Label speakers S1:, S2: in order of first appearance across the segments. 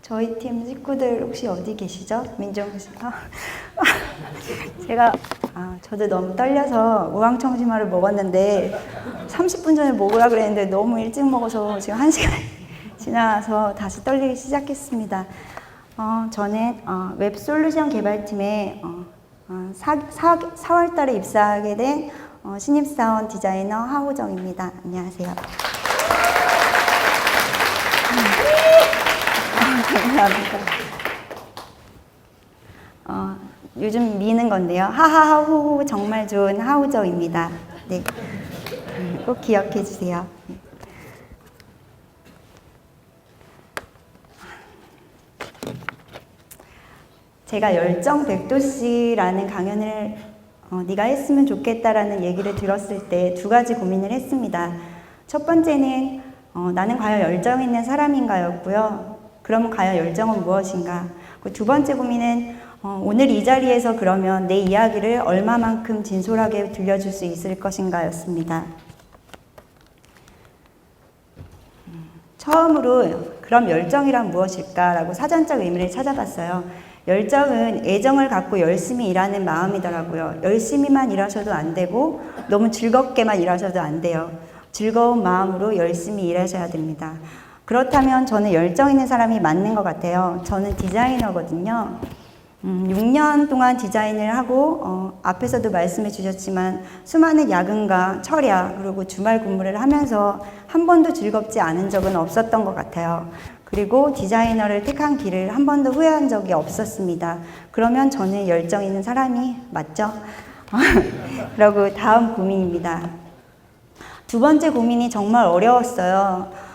S1: 저희 팀 식구들 혹시 어디 계시죠? 민정 씨. 제가 저도 너무 떨려서 우황청심화를 먹었는데 30분 전에 먹으라 그랬는데 너무 일찍 먹어서 지금 1시간 지나서 다시 떨리기 시작했습니다. 저는 웹솔루션 개발팀에 4월 달에 입사하게 된 신입사원 디자이너 하호정입니다. 안녕하세요. 감사합니다. 요즘 미는 건데요. 하하하호호 정말 좋은 하우저입니다. 네, 꼭 기억해 주세요. 제가 열정 100도씨라는 강연을 네가 했으면 좋겠다라는 얘기를 들었을 때 두 가지 고민을 했습니다. 첫 번째는 나는 과연 열정 있는 사람인가였고요. 그러면 과연 열정은 무엇인가? 두 번째 고민은 오늘 이 자리에서 그러면 내 이야기를 얼마만큼 진솔하게 들려줄 수 있을 것인가였습니다. 처음으로 그럼 열정이란 무엇일까라고 사전적 의미를 찾아봤어요. 열정은 애정을 갖고 열심히 일하는 마음이더라고요. 열심히만 일하셔도 안 되고 너무 즐겁게만 일하셔도 안 돼요. 즐거운 마음으로 열심히 일하셔야 됩니다. 그렇다면 저는 열정 있는 사람이 맞는 것 같아요. 저는 디자이너거든요. 6년 동안 디자인을 하고 앞에서도 말씀해 주셨지만 수많은 야근과 철야 그리고 주말 근무를 하면서 한 번도 즐겁지 않은 적은 없었던 것 같아요. 그리고 디자이너를 택한 길을 한 번도 후회한 적이 없었습니다. 그러면 저는 열정 있는 사람이 맞죠? 그리고 다음 고민입니다. 두 번째 고민이 정말 어려웠어요.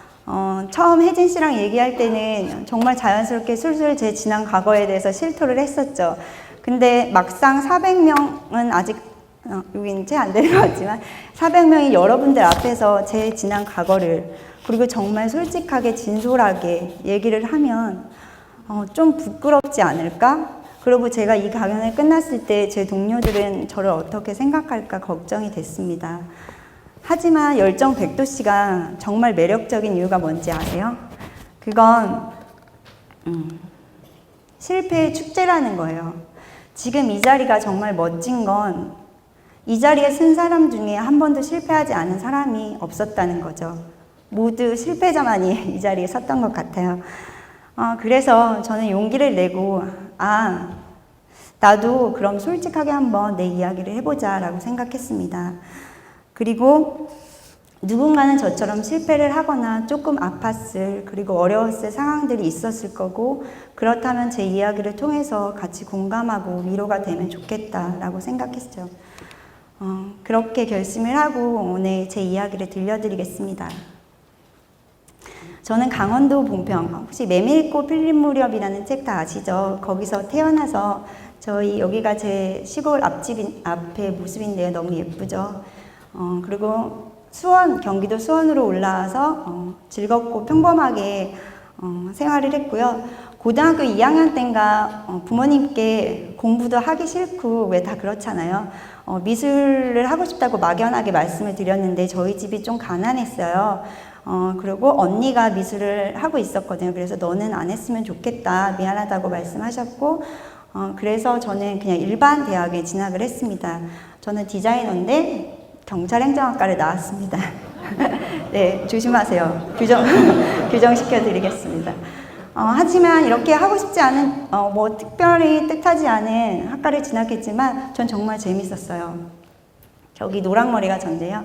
S1: 처음 혜진 씨랑 얘기할 때는 정말 자연스럽게 술술 제 지난 과거에 대해서 실토를 했었죠. 근데 막상 400명은 아직 여기는 채 안 되는 것 같지만 400명이 여러분들 앞에서 제 지난 과거를 그리고 정말 솔직하게 진솔하게 얘기를 하면 좀 부끄럽지 않을까? 그리고 제가 이 강연을 끝났을 때 제 동료들은 저를 어떻게 생각할까 걱정이 됐습니다. 하지만 열정 100도씨가 정말 매력적인 이유가 뭔지 아세요? 그건 실패의 축제라는 거예요. 지금 이 자리가 정말 멋진 건 이 자리에 쓴 사람 중에 한 번도 실패하지 않은 사람이 없었다는 거죠. 모두 실패자만이 이 자리에 섰던 것 같아요. 그래서 저는 용기를 내고 나도 그럼 솔직하게 한번 내 이야기를 해보자 라고 생각했습니다. 그리고 누군가는 저처럼 실패를 하거나 조금 아팠을 그리고 어려웠을 상황들이 있었을 거고 그렇다면 제 이야기를 통해서 같이 공감하고 위로가 되면 좋겠다라고 생각했죠. 그렇게 결심을 하고 오늘 제 이야기를 들려드리겠습니다. 저는 강원도 봉평, 혹시 메밀꽃 필립 무렵이라는 책 다 아시죠? 거기서 태어나서 여기가 제 시골 앞의 모습인데요. 너무 예쁘죠? 그리고 경기도 수원으로 올라와서 즐겁고 평범하게 생활을 했고요. 고등학교 2학년 때인가 부모님께 공부도 하기 싫고 왜 다 그렇잖아요. 미술을 하고 싶다고 막연하게 말씀을 드렸는데 저희 집이 좀 가난했어요. 그리고 언니가 미술을 하고 있었거든요. 그래서 너는 안 했으면 좋겠다. 미안하다고 말씀하셨고 그래서 저는 그냥 일반 대학에 진학을 했습니다. 저는 디자이너인데 경찰행정학과를 나왔습니다. 네, 조심하세요. 규정시켜 드리겠습니다. 하지만 이렇게 하고 싶지 않은, 특별히 뜻하지 않은 학과를 진학했지만 전 정말 재밌었어요. 저기 노랑머리가 전데요.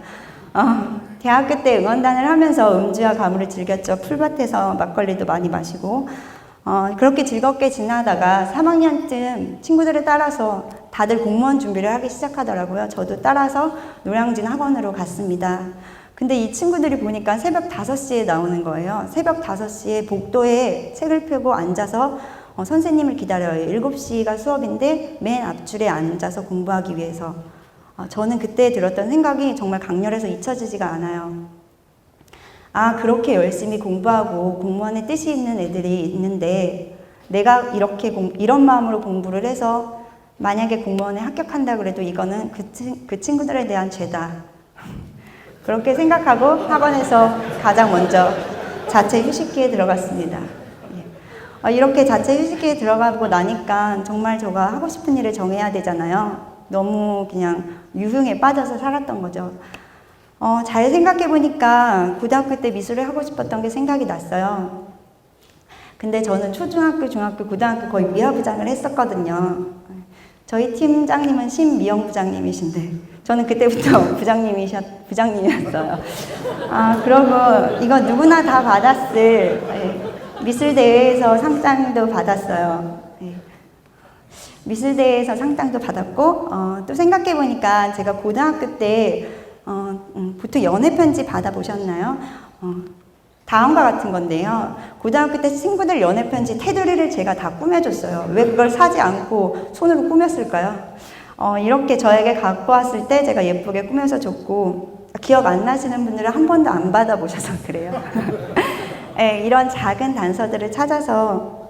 S1: 대학교 때 응원단을 하면서 음주와 가물을 즐겼죠. 풀밭에서 막걸리도 많이 마시고. 그렇게 즐겁게 지나다가 3학년쯤 친구들을 따라서 다들 공무원 준비를 하기 시작하더라고요. 저도 따라서 노량진 학원으로 갔습니다. 근데 이 친구들이 보니까 새벽 5시에 나오는 거예요. 새벽 5시에 복도에 책을 펴고 앉아서 선생님을 기다려요. 7시가 수업인데 맨 앞줄에 앉아서 공부하기 위해서. 저는 그때 들었던 생각이 정말 강렬해서 잊혀지지가 않아요. 그렇게 열심히 공부하고 공무원의 뜻이 있는 애들이 있는데 내가 이런 마음으로 공부를 해서 만약에 공무원에 합격한다 그래도 이거는 그 친구들에 대한 죄다. 그렇게 생각하고 학원에서 가장 먼저 자체 휴식기에 들어갔습니다. 이렇게 자체 휴식기에 들어가고 나니까 정말 제가 하고 싶은 일을 정해야 되잖아요. 너무 그냥 유흥에 빠져서 살았던 거죠. 잘 생각해보니까 고등학교 때 미술을 하고 싶었던 게 생각이 났어요. 근데 저는 초중학교, 중학교, 고등학교 거의 미화부장을 했었거든요. 저희 팀장님은 신미영 부장님이신데 저는 그때부터 부장님이었어요. 그러고 이거 누구나 다 받았을 미술대회에서 상장도 받았어요. 미술대회에서 상장도 받았고 또 생각해보니까 제가 고등학교 때 보통 연애편지 받아보셨나요? 다음과 같은 건데요. 고등학교 때 친구들 연애편지 테두리를 제가 다 꾸며줬어요. 왜 그걸 사지 않고 손으로 꾸몄을까요? 이렇게 저에게 갖고 왔을 때 제가 예쁘게 꾸며서 줬고 기억 안 나시는 분들은 한 번도 안 받아보셔서 그래요. 네, 이런 작은 단서들을 찾아서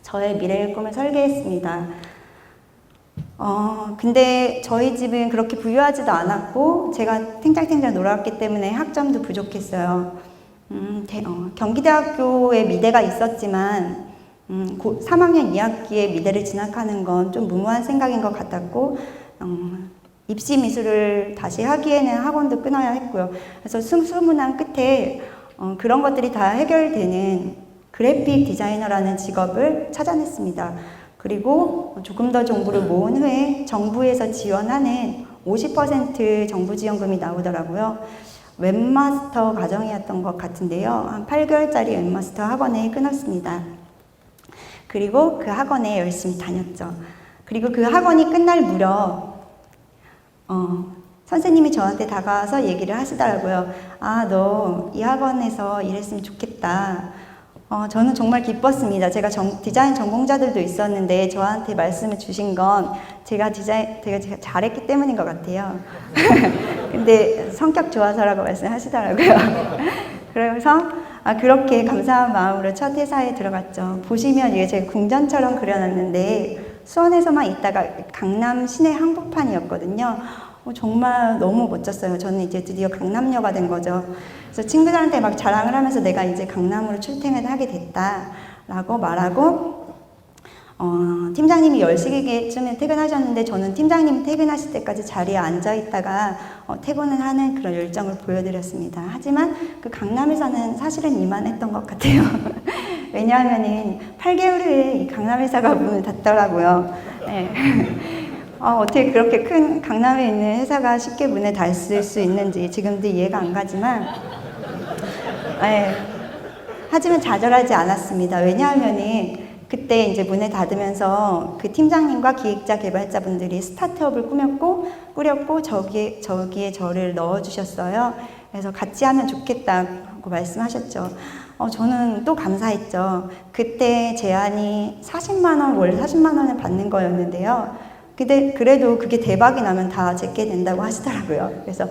S1: 저의 미래의 꿈을 설계했습니다. 근데 저희 집은 그렇게 부유하지도 않았고 제가 탱장탱장 놀았기 때문에 학점도 부족했어요. 경기대학교에 미대가 있었지만 3학년 2학기에 미대를 진학하는 건 좀 무모한 생각인 것 같았고 입시 미술을 다시 하기에는 학원도 끊어야 했고요. 그래서 승수문안 끝에 그런 것들이 다 해결되는 그래픽 디자이너라는 직업을 찾아냈습니다. 그리고 조금 더 정보를 모은 후에 정부에서 지원하는 50% 정부 지원금이 나오더라고요. 웹마스터 과정이었던 것 같은데요. 한 8개월짜리 웹마스터 학원에 끊었습니다. 그리고 그 학원에 열심히 다녔죠. 그리고 그 학원이 끝날 무렵 선생님이 저한테 다가와서 얘기를 하시더라고요. 너 이 학원에서 일했으면 좋겠다. 저는 정말 기뻤습니다. 제가 디자인 전공자들도 있었는데 저한테 말씀을 주신 건 제가 잘했기 때문인 것 같아요. 근데 성격 좋아서라고 말씀하시더라고요. 그래서 그렇게 감사한 마음으로 첫 회사에 들어갔죠. 보시면 이게 제가 궁전처럼 그려놨는데 수원에서만 있다가 강남 시내 한복판이었거든요. 정말 너무 멋졌어요. 저는 이제 드디어 강남녀가 된 거죠. 그래서 친구들한테 막 자랑을 하면서 내가 이제 강남으로 출퇴근을 하게 됐다라고 말하고 팀장님이 10시쯤에 퇴근하셨는데 저는 팀장님이 퇴근하실 때까지 자리에 앉아 있다가 퇴근을 하는 그런 열정을 보여드렸습니다. 하지만 그 강남에서는 사실은 이만했던 것 같아요. 왜냐하면 8개월 후에 이 강남회사가 문을 닫더라고요. 네. 어떻게 그렇게 큰 강남에 있는 회사가 쉽게 문을 닫을 수 있는지 지금도 이해가 안 가지만 하지만 좌절하지 않았습니다. 왜냐하면 그때 이제 문을 닫으면서 그 팀장님과 기획자 개발자분들이 스타트업을 꾸렸고 저기에 저를 넣어주셨어요. 그래서 같이 하면 좋겠다고 말씀하셨죠. 저는 또 감사했죠. 그때 제안이 40만 원, 월 40만 원을 받는 거였는데요. 근데 그래도 그게 대박이 나면 다 제게 된다고 하시더라고요. 그래서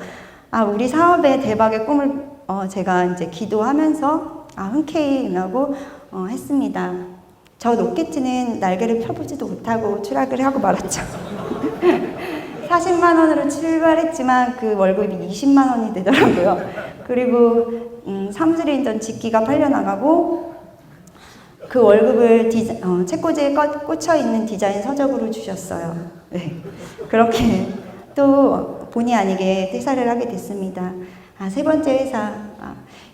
S1: 우리 사업의 대박의 꿈을 제가 이제 기도하면서 흔쾌히 응하고 했습니다. 저 로켓은 날개를 펴보지도 못하고 추락을 하고 말았죠. 40만 원으로 출발했지만 그 월급이 20만 원이 되더라고요. 그리고 사무실에 있던 직기가 팔려나가고 그 월급을 책꽂이에 꽂혀있는 디자인 서적으로 주셨어요. 네. 그렇게 또 본의 아니게 퇴사를 하게 됐습니다. 세 번째 회사.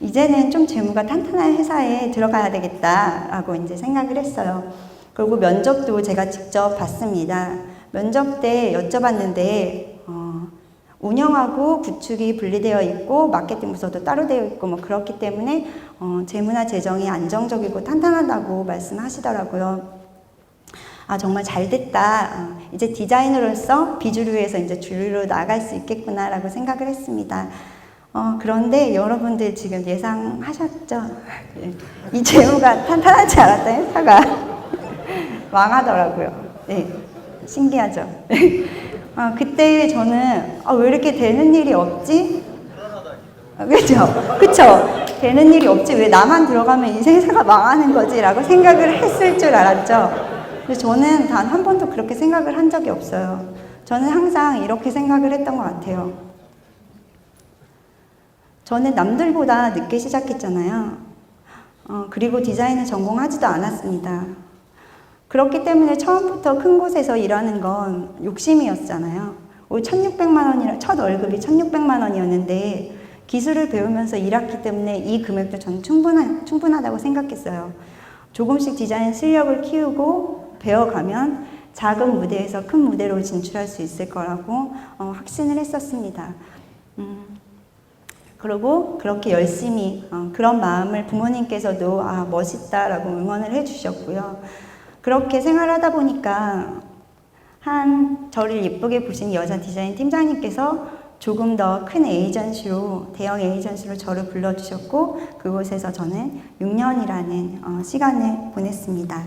S1: 이제는 좀 재무가 탄탄한 회사에 들어가야 되겠다라고 이제 생각을 했어요. 그리고 면접도 제가 직접 봤습니다. 면접 때 여쭤봤는데, 운영하고 구축이 분리되어 있고 마케팅 부서도 따로 되어 있고 그렇기 때문에 재무나 재정이 안정적이고 탄탄하다고 말씀하시더라고요. 정말 잘 됐다. 이제 디자이너로서 비주류에서 이제 주류로 나갈 수 있겠구나라고 생각을 했습니다. 그런데 여러분들 지금 예상하셨죠? 이 재무가 탄탄하지 않았던 회사가 망하더라고요. 네, 신기하죠? 그때 저는 왜 이렇게 되는 일이 없지? 그쵸? 되는 일이 없지? 왜 나만 들어가면 이 회사가 망하는 거지? 라고 생각을 했을 줄 알았죠? 근데 저는 단 한 번도 그렇게 생각을 한 적이 없어요. 저는 항상 이렇게 생각을 했던 것 같아요. 저는 남들보다 늦게 시작했잖아요. 그리고 디자인을 전공하지도 않았습니다. 그렇기 때문에 처음부터 큰 곳에서 일하는 건 욕심이었잖아요. 1,600만 원이라, 첫 월급이 1,600만 원이었는데 기술을 배우면서 일했기 때문에 이 금액도 저는 충분하다고 생각했어요. 조금씩 디자인 실력을 키우고 배워가면 작은 무대에서 큰 무대로 진출할 수 있을 거라고 확신을 했었습니다. 그리고 그렇게 열심히 그런 마음을 부모님께서도 멋있다라고 응원을 해주셨고요. 그렇게 생활하다 보니까 저를 예쁘게 보신 여자 디자인 팀장님께서 조금 더 큰 에이전시로, 대형 에이전시로 저를 불러주셨고 그곳에서 저는 6년이라는 시간을 보냈습니다.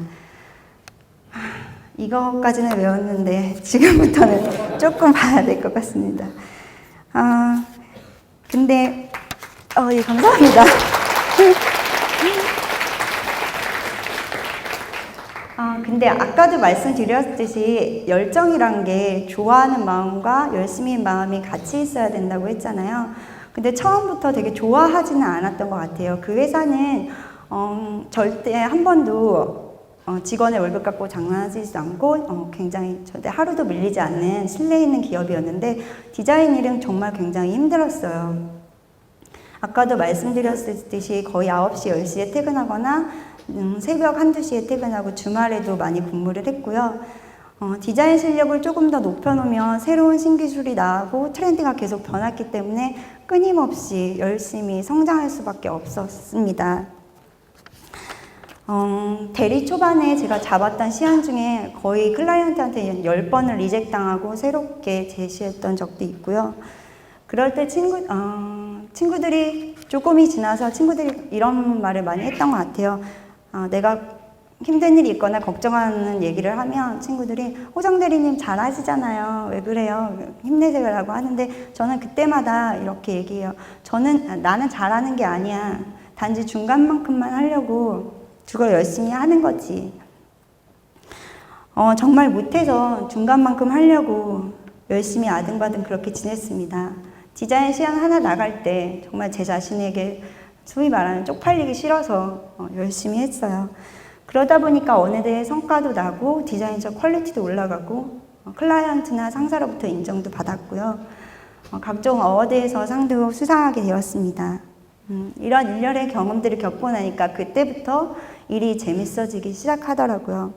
S1: 이거까지는 외웠는데 지금부터는 조금 봐야 될 것 같습니다. 근데 예, 감사합니다. 근데 아까도 말씀드렸듯이 열정이란 게 좋아하는 마음과 열심히 마음이 같이 있어야 된다고 했잖아요. 근데 처음부터 되게 좋아하지는 않았던 것 같아요. 그 회사는 절대 한 번도 직원의 월급 갖고 장난하지도 않고 굉장히 절대 하루도 밀리지 않는 신뢰 있는 기업이었는데 디자인 일은 정말 굉장히 힘들었어요. 아까도 말씀드렸듯이 거의 9시, 10시에 퇴근하거나 새벽 1~2시에 퇴근하고 주말에도 많이 근무를 했고요. 디자인 실력을 조금 더 높여놓으면 새로운 신기술이 나오고 트렌드가 계속 변했기 때문에 끊임없이 열심히 성장할 수밖에 없었습니다. 대리 초반에 제가 잡았던 시안 중에 거의 클라이언트한테 10번을 리젝 당하고 새롭게 제시했던 적도 있고요. 그럴 때 친구들이 조금이 지나서 친구들이 이런 말을 많이 했던 것 같아요. 내가 힘든 일이 있거나 걱정하는 얘기를 하면 친구들이 호정 대리님 잘하시잖아요. 왜 그래요? 힘내세요라고 하는데 저는 그때마다 이렇게 얘기해요. 나는 잘하는 게 아니야. 단지 중간만큼만 하려고 그걸 열심히 하는 거지. 정말 못해서 중간만큼 하려고 열심히 아등바등 그렇게 지냈습니다. 디자인 시안 하나 나갈 때 정말 제 자신에게 소위 말하는 쪽팔리기 싫어서 열심히 했어요. 그러다 보니까 어느새 성과도 나고 디자인적 퀄리티도 올라가고 클라이언트나 상사로부터 인정도 받았고요. 각종 어워드에서 상도 수상하게 되었습니다. 이런 일련의 경험들을 겪고 나니까 그때부터 일이 재밌어지기 시작하더라고요.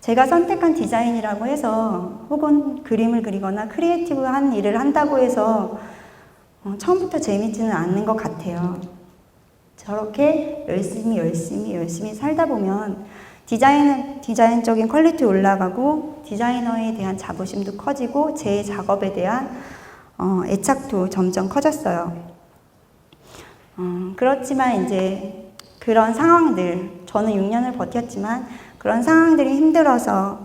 S1: 제가 선택한 디자인이라고 해서 혹은 그림을 그리거나 크리에이티브한 일을 한다고 해서 처음부터 재밌지는 않는 것 같아요. 저렇게 열심히 살다 보면 디자인적인 퀄리티 올라가고 디자이너에 대한 자부심도 커지고 제 작업에 대한 애착도 점점 커졌어요. 그렇지만 이제 그런 상황들, 저는 6년을 버텼지만 그런 상황들이 힘들어서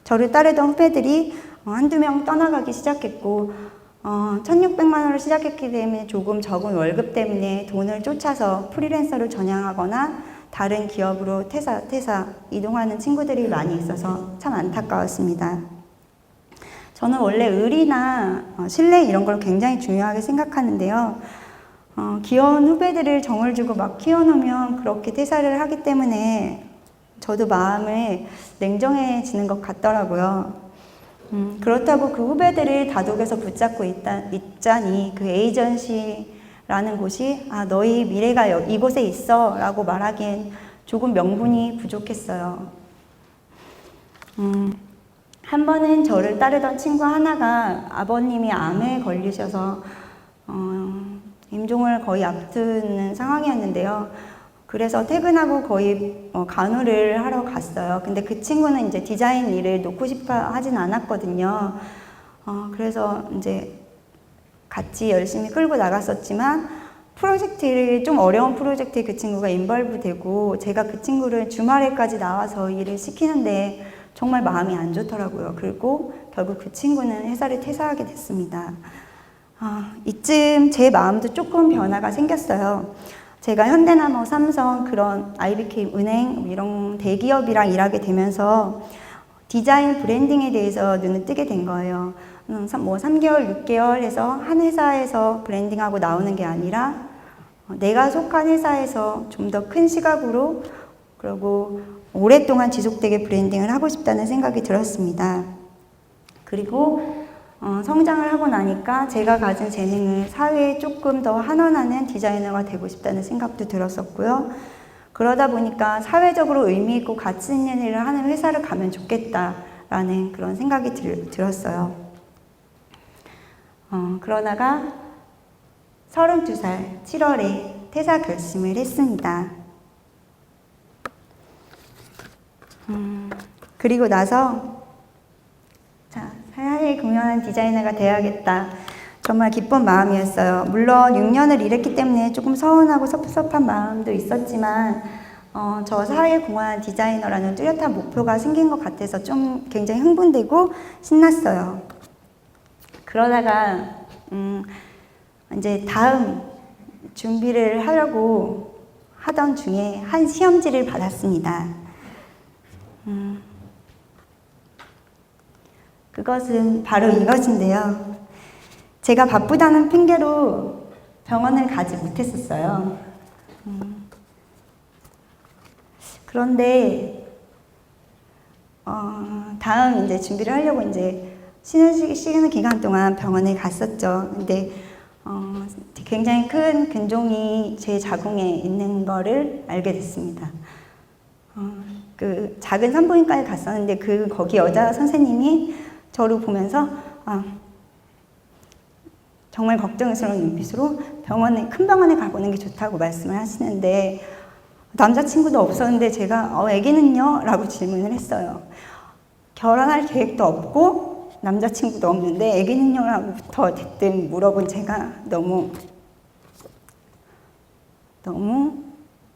S1: 저를 따르던 후배들이 한두 명 떠나가기 시작했고 1,600만 원을 시작했기 때문에 조금 적은 월급 때문에 돈을 쫓아서 프리랜서를 전향하거나 다른 기업으로 퇴사 이동하는 친구들이 많이 있어서 참 안타까웠습니다. 저는 원래 의리나 신뢰 이런 걸 굉장히 중요하게 생각하는데요. 귀여운 후배들을 정을 주고 막 키워놓으면 그렇게 퇴사를 하기 때문에 저도 마음이 냉정해지는 것 같더라고요. 그렇다고 그 후배들을 다독여서 붙잡고 있자니 그 에이전시라는 곳이 너희 미래가 이곳에 있어 라고 말하기엔 조금 명분이 부족했어요. 한 번은 저를 따르던 친구 하나가 아버님이 암에 걸리셔서 임종을 거의 앞두는 상황이었는데요. 그래서 퇴근하고 거의 간호를 하러 갔어요. 근데 그 친구는 이제 디자인 일을 놓고 싶어 하진 않았거든요. 그래서 이제 같이 열심히 끌고 나갔었지만 프로젝트를 좀 어려운 프로젝트에 그 친구가 인벌브 되고 제가 그 친구를 주말에까지 나와서 일을 시키는데 정말 마음이 안 좋더라고요. 그리고 결국 그 친구는 회사를 퇴사하게 됐습니다. 이쯤 제 마음도 조금 변화가 생겼어요. 제가 현대나 삼성 그런 IBK 은행 이런 대기업이랑 일하게 되면서 디자인 브랜딩에 대해서 눈을 뜨게 된 거예요. 3개월, 6개월 해서 한 회사에서 브랜딩하고 나오는 게 아니라 내가 속한 회사에서 좀 더 큰 시각으로 그리고 오랫동안 지속되게 브랜딩을 하고 싶다는 생각이 들었습니다. 그리고 성장을 하고 나니까 제가 가진 재능을 사회에 조금 더 환원하는 디자이너가 되고 싶다는 생각도 들었었고요. 그러다 보니까 사회적으로 의미 있고 가치 있는 일을 하는 회사를 가면 좋겠다라는 그런 생각이 들었어요. 그러다가 32살 7월에 퇴사 결심을 했습니다. 그리고 나서 사회에 공헌하는 디자이너가 되어야겠다. 정말 기쁜 마음이었어요. 물론 6년을 일했기 때문에 조금 서운하고 섭섭한 마음도 있었지만 저 사회에 공헌하는 디자이너라는 뚜렷한 목표가 생긴 것 같아서 좀 굉장히 흥분되고 신났어요. 그러다가 이제 다음 준비를 하려고 하던 중에 한 시험지를 받았습니다. 그것은 바로 이것인데요. 제가 바쁘다는 핑계로 병원을 가지 못했었어요. 그런데 다음 이제 준비를 하려고 이제 쉬는 기간 동안 병원에 갔었죠. 근데 굉장히 큰 근종이 제 자궁에 있는 거를 알게 됐습니다. 그 작은 산부인과에 갔었는데 거기 여자 선생님이 저를 보면서 정말 걱정스러운 눈빛으로 큰 병원에 가보는 게 좋다고 말씀을 하시는데 남자친구도 없었는데 제가 아기는요? 라고 질문을 했어요. 결혼할 계획도 없고 남자친구도 없는데 아기는요? 라고부터 대뜸 물어본 제가 너무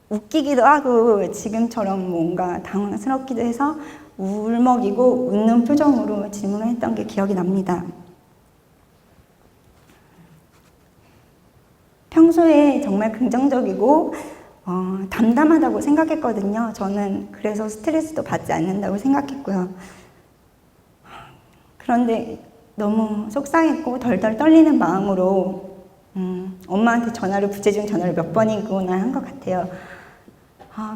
S1: 웃기기도 하고 지금처럼 뭔가 당황스럽기도 해서 울먹이고 웃는 표정으로 질문을 했던 게 기억이 납니다. 평소에 정말 긍정적이고 담담하다고 생각했거든요. 저는 그래서 스트레스도 받지 않는다고 생각했고요. 그런데 너무 속상했고 덜덜 떨리는 마음으로 엄마한테 부재중 전화를 몇 번이구나 한 것 같아요.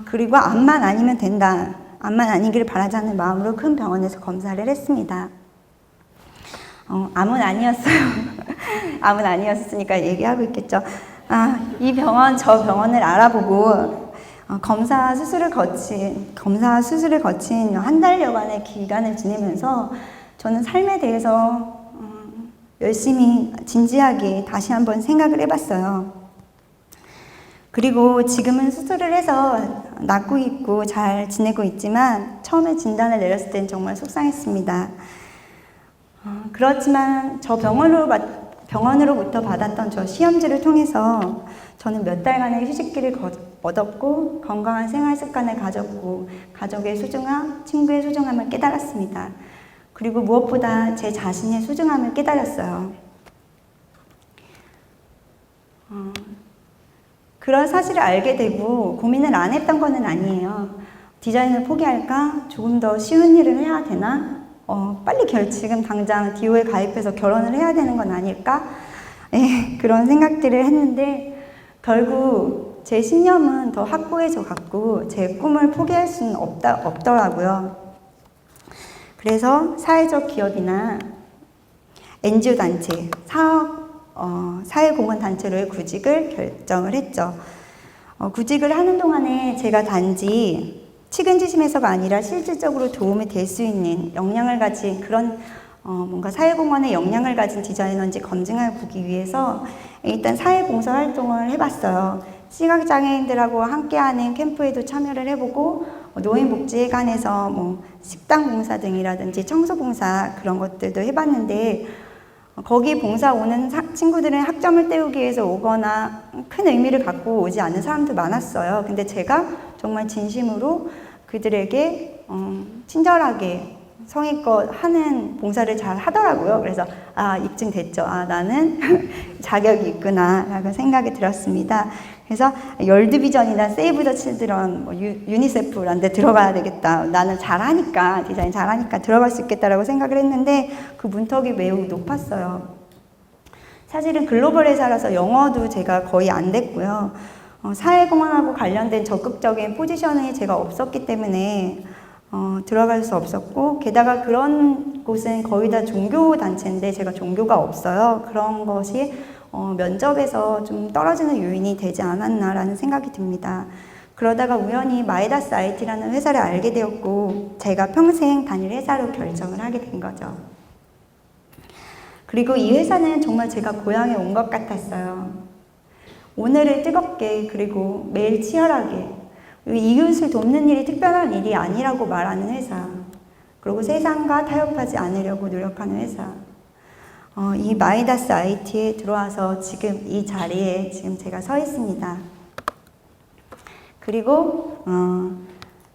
S1: 그리고 암만 아니면 된다. 암만 아니기를 바라자는 마음으로 큰 병원에서 검사를 했습니다. 암은 아니었어요. 암은 아니었으니까 얘기하고 있겠죠. 이 병원, 저 병원을 알아보고 검사 수술을 거친 한 달여간의 기간을 지내면서 저는 삶에 대해서 열심히 진지하게 다시 한번 생각을 해봤어요. 그리고 지금은 수술을 해서 낫고 있고 잘 지내고 있지만 처음에 진단을 내렸을 땐 정말 속상했습니다. 그렇지만 저 병원으로부터 받았던 저 시험지를 통해서 저는 몇 달간의 휴식기를 얻었고 건강한 생활 습관을 가졌고 가족의 소중함, 친구의 소중함을 깨달았습니다. 그리고 무엇보다 제 자신의 소중함을 깨달았어요. 그런 사실을 알게 되고 고민을 안 했던 건 아니에요. 디자인을 포기할까? 조금 더 쉬운 일을 해야 되나? 빨리 지금 당장 디오에 가입해서 결혼을 해야 되는 건 아닐까? 그런 생각들을 했는데 결국 제 신념은 더 확고해져 갖고 제 꿈을 포기할 수는 없더라고요. 그래서 사회적 기업이나 NGO 단체, 사회공헌 단체로의 구직을 결정을 했죠. 구직을 하는 동안에 제가 단지 측은지심에서가 아니라 실질적으로 도움이 될 수 있는 역량을 가진 그런 뭔가 사회공헌에 역량을 가진 디자이너인지 검증해 보기 위해서 일단 사회봉사 활동을 해봤어요. 시각장애인들하고 함께하는 캠프에도 참여를 해보고 노인복지회관에서 식당 봉사 등이라든지 청소 봉사 그런 것들도 해봤는데 거기 봉사 오는 친구들은 학점을 때우기 위해서 오거나 큰 의미를 갖고 오지 않는 사람도 많았어요. 근데 제가 정말 진심으로 그들에게 친절하게 성의껏 하는 봉사를 잘 하더라고요. 그래서 입증됐죠. 나는 자격이 있구나 라고 생각이 들었습니다. 그래서 열드비전이나 세이브 더 칠드런, 유니세프 이런 데 들어가야 되겠다. 나는 잘하니까, 디자인 잘하니까 들어갈 수 있겠다라고 생각을 했는데 그 문턱이 매우 높았어요. 사실은 글로벌 회사라서 영어도 제가 거의 안 됐고요. 사회공헌하고 관련된 적극적인 포지션에 제가 없었기 때문에 들어갈 수 없었고, 게다가 그런 곳은 거의 다 종교단체인데 제가 종교가 없어요. 그런 것이 면접에서 좀 떨어지는 요인이 되지 않았나라는 생각이 듭니다. 그러다가 우연히 마이다스 IT라는 회사를 알게 되었고, 제가 평생 다닐 회사로 결정을 하게 된 거죠. 그리고 이 회사는 정말 제가 고향에 온 것 같았어요. 오늘을 뜨겁게, 그리고 매일 치열하게, 이웃을 돕는 일이 특별한 일이 아니라고 말하는 회사, 그리고 세상과 타협하지 않으려고 노력하는 회사. 이 마이다스 IT에 들어와서 지금 이 자리에 지금 제가 서 있습니다. 그리고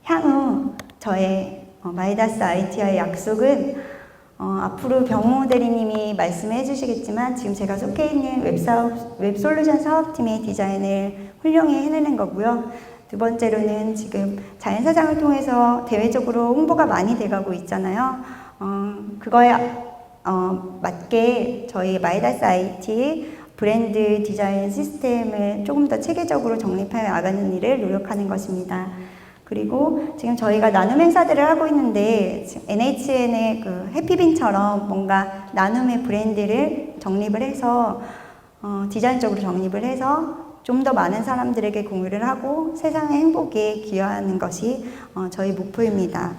S1: 향후 저의 마이다스 IT와의 약속은 앞으로 병모 대리님이 말씀해 주시겠지만, 지금 제가 속해 있는 웹솔루션 사업팀의 디자인을 훌륭히 해내는 거고요. 두 번째로는 지금 자연사장을 통해서 대외적으로 홍보가 많이 돼가고 있잖아요. 그거에 맞게 저희 마이다스 IT 브랜드 디자인 시스템을 조금 더 체계적으로 정립해 나가는 일을 노력하는 것입니다. 그리고 지금 저희가 나눔 행사들을 하고 있는데, NHN의 그 해피빈처럼 뭔가 나눔의 브랜드를 정립을 해서 디자인적으로 정립을 해서 좀 더 많은 사람들에게 공유를 하고 세상의 행복에 기여하는 것이 저희 목표입니다.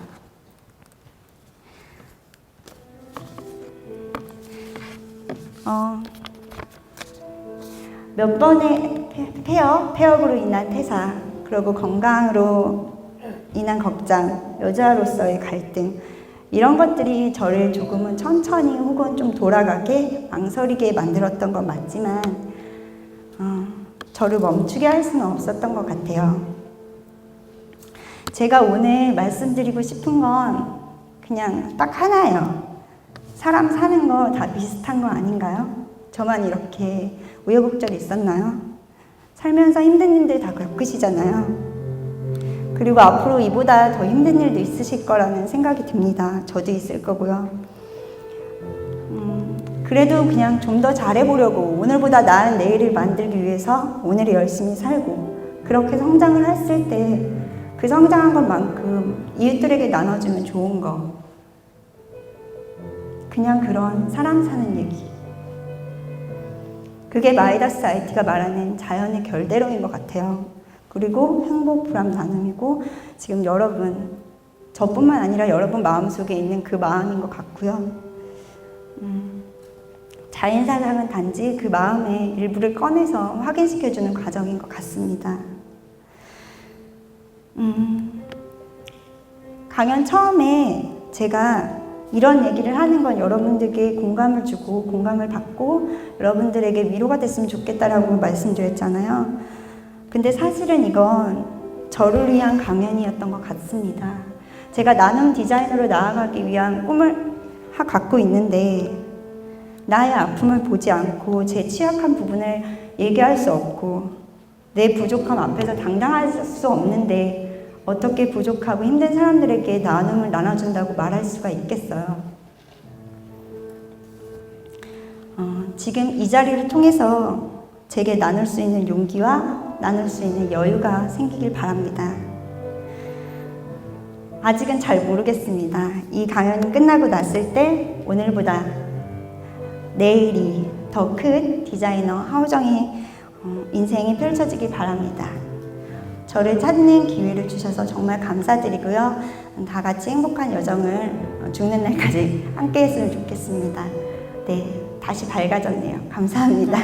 S1: 몇 번의 폐업으로 인한 퇴사, 그리고 건강으로 인한 걱정, 여자로서의 갈등, 이런 것들이 저를 조금은 천천히 혹은 좀 돌아가게 망설이게 만들었던 건 맞지만, 저를 멈추게 할 수는 없었던 것 같아요. 제가 오늘 말씀드리고 싶은 건 그냥 딱 하나예요. 사람 사는 거 다 비슷한 거 아닌가요? 저만 이렇게 우여곡절이 있었나요? 살면서 힘든 일들 다 겪으시잖아요. 그리고 앞으로 이보다 더 힘든 일도 있으실 거라는 생각이 듭니다. 저도 있을 거고요. 그래도 그냥 좀 더 잘해보려고, 오늘보다 나은 내일을 만들기 위해서 오늘을 열심히 살고, 그렇게 성장을 했을 때 그 성장한 것만큼 이웃들에게 나눠주면 좋은 거, 그냥 그런 사람 사는 얘기, 그게 마이다스 IT가 말하는 자연의 결대로인 것 같아요. 그리고 행복, 불안 나눔이고, 지금 여러분, 저뿐만 아니라 여러분 마음속에 있는 그 마음인 것 같고요. 자연사상은 단지 그 마음의 일부를 꺼내서 확인시켜주는 과정인 것 같습니다. 강연 처음에 제가 이런 얘기를 하는 건 여러분들께 공감을 주고 공감을 받고 여러분들에게 위로가 됐으면 좋겠다라고 말씀드렸잖아요. 근데 사실은 이건 저를 위한 강연이었던 것 같습니다. 제가 나눔 디자이너로 나아가기 위한 꿈을 갖고 있는데, 나의 아픔을 보지 않고 제 취약한 부분을 얘기할 수 없고, 내 부족함 앞에서 당당할 수 없는데 어떻게 부족하고 힘든 사람들에게 나눔을 나눠준다고 말할 수가 있겠어요. 지금 이 자리를 통해서 제게 나눌 수 있는 용기와 나눌 수 있는 여유가 생기길 바랍니다. 아직은 잘 모르겠습니다. 이 강연이 끝나고 났을 때 오늘보다 내일이 더 큰 디자이너 하우정의 인생이 펼쳐지길 바랍니다. 저를 찾는 기회를 주셔서 정말 감사드리고요. 다 같이 행복한 여정을 죽는 날까지 함께 했으면 좋겠습니다. 네, 다시 밝아졌네요. 감사합니다.